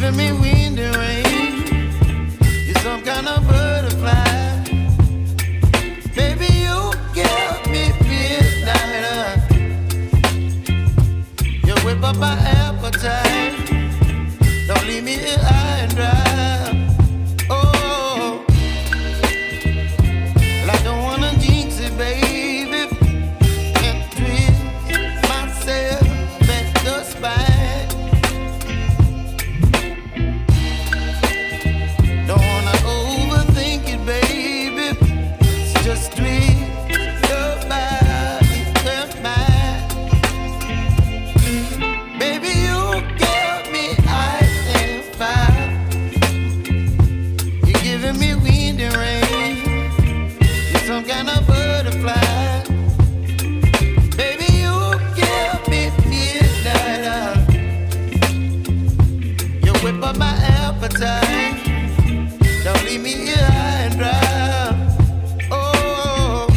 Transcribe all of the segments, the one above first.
giving me wind and rain. You're some kind of butterfly. Baby, you give me midnight. You whip up my appetite. Don't leave me here high and dry. Oh, well, I don't wanna jinx it, baby, and twist myself at the spine. Don't wanna overthink it, baby. It's just twist your body and mine. Baby, you give me ice and fire. You're giving me wind and rain. You're some kind of butterfly. Baby, you give me midnight. You whip up my appetite. Don't leave me here high and dry. Oh,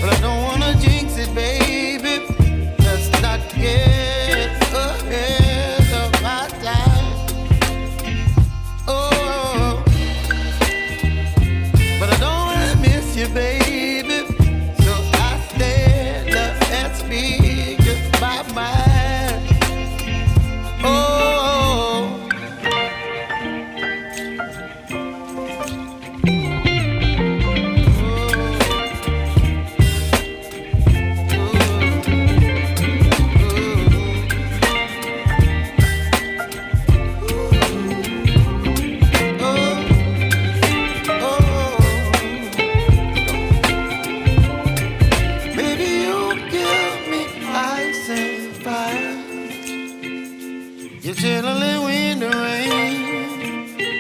but I don't wanna jinx it, baby. Let's not get ahead of my time. Oh, but I don't wanna miss you, baby. So I stand up and speak my mind. Oh. Baby, you give me ice and fire. You're chilling wind and rain.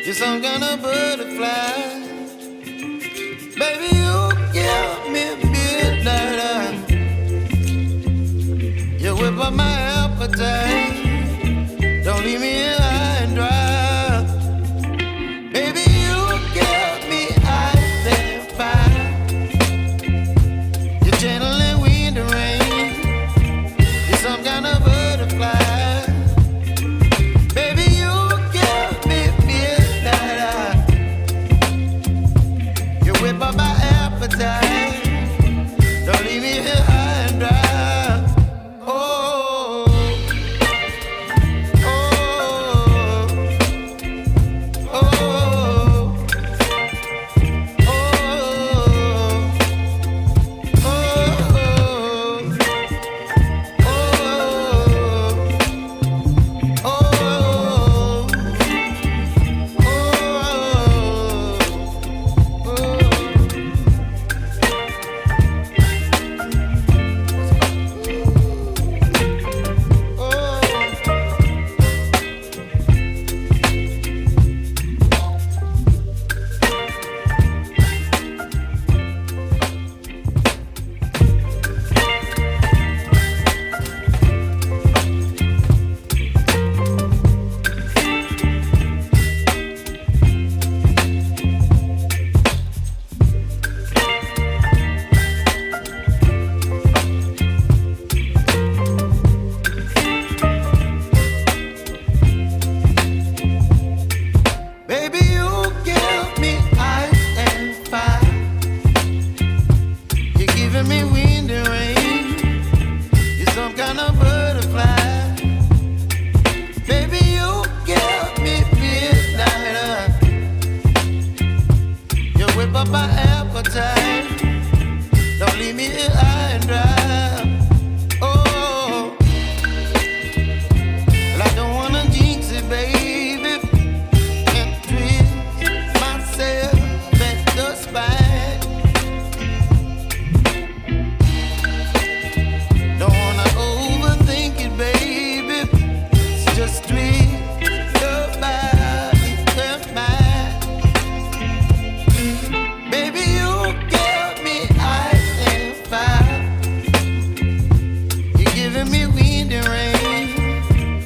You're some kind of butterfly. Baby, you give me midnight. You whip up my appetite. Don't leave me